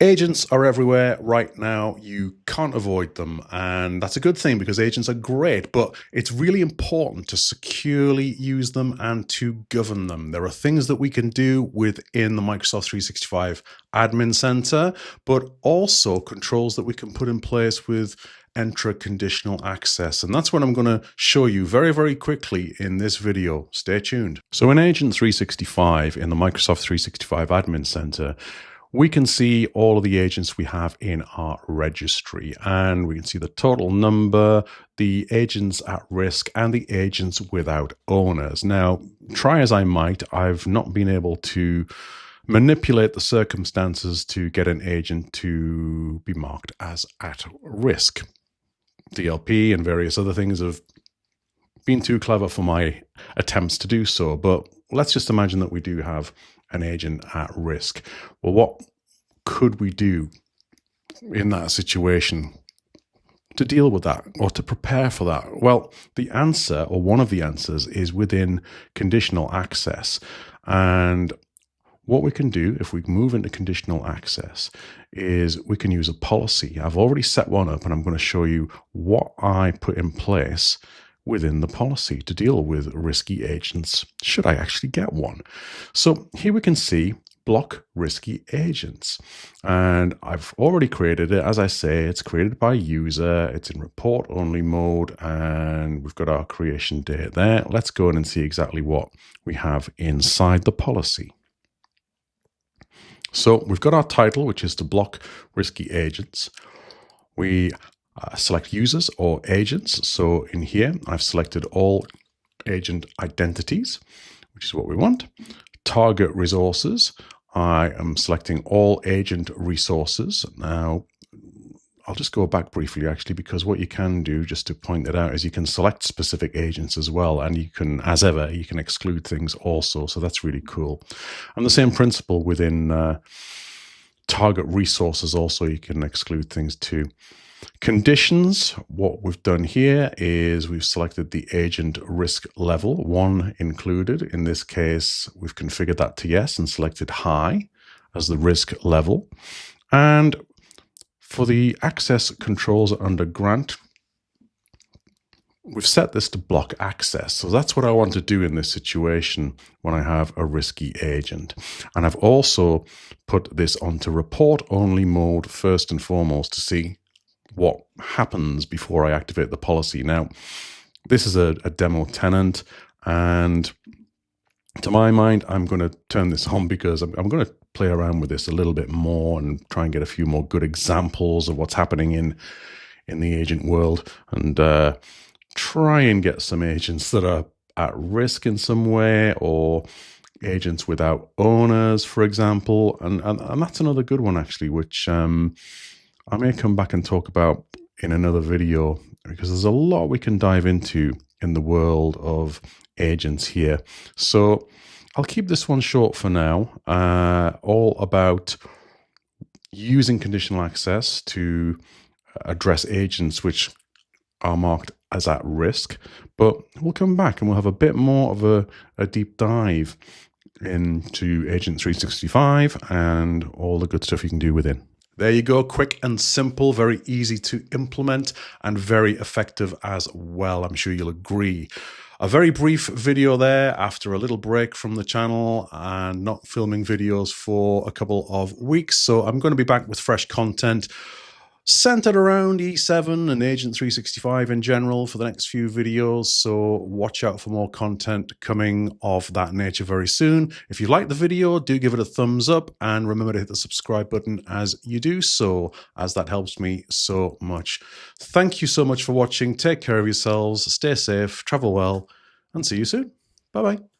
Agents are everywhere right now. You can't avoid them. And that's a good thing because agents are great, but it's really important to securely use them and to govern them. There are things that we can do within the Microsoft 365 Admin Center, but also controls that we can put in place with Entra conditional access. And that's what I'm going to show you very, very quickly in this video. Stay tuned. So in Agent 365 in the Microsoft 365 Admin Center, we can see all of the agents we have in our registry, and we can see the total number, the agents at risk, and the agents without owners. Now, try as I might, I've not been able to manipulate the circumstances to get an agent to be marked as at risk. DLP and various other things have been too clever for my attempts to do so, but let's just imagine that we do have an agent at risk. Well, what could we do in that situation to deal with that or to prepare for that? Well, the answer, or one of the answers, is within conditional access. And what we can do if we move into conditional access is we can use a policy. I've already set one up, and I'm going to show you what I put in place within the policy to deal with risky agents, should I actually get one. So here we can see block risky agents, and I've already created it. As I say, it's created by user, it's in report only mode, and we've got our creation date there. Let's go in and see exactly what we have inside the policy. So we've got our title, which is to block risky agents. We select users or agents. So in here, I've selected all agent identities, which is what we want. Target resources, I am selecting all agent resources. Now, I'll just go back briefly, actually, because what you can do, just to point it out, is you can select specific agents as well. And you can, as ever, you can exclude things also. So that's really cool. And the same principle within target resources also, you can exclude things too. Conditions, what we've done here is we've selected the agent risk level, 1 included. In this case, we've configured that to yes and selected high as the risk level. And for the access controls under grant, we've set this to block access. So that's what I want to do in this situation when I have a risky agent. And I've also put this onto report only mode first and foremost to see what happens before I activate the policy. Now, this is a demo tenant, and to my mind, I'm going to turn this on because I'm going to play around with this a little bit more and try and get a few more good examples of what's happening in the agent world, and try and get some agents that are at risk in some way, or agents without owners, for example. And that's another good one, actually, which I may come back and talk about in another video, because there's a lot we can dive into in the world of agents here. So I'll keep this one short for now, all about using conditional access to address agents which are marked as at risk. But we'll come back and we'll have a bit more of a deep dive into Agent 365 and all the good stuff you can do within. There you go, quick and simple, very easy to implement and very effective as well. I'm sure you'll agree. A very brief video there after a little break from the channel and not filming videos for a couple of weeks. So I'm going to be back with fresh content centered around E7 and Agent 365 in general for the next few videos. So watch out for more content coming of that nature very soon. If you like the video, do give it a thumbs up and remember to hit the subscribe button as you do so, as that helps me so much. Thank you so much for watching. Take care of yourselves, stay safe, travel well, and see you soon. Bye-bye.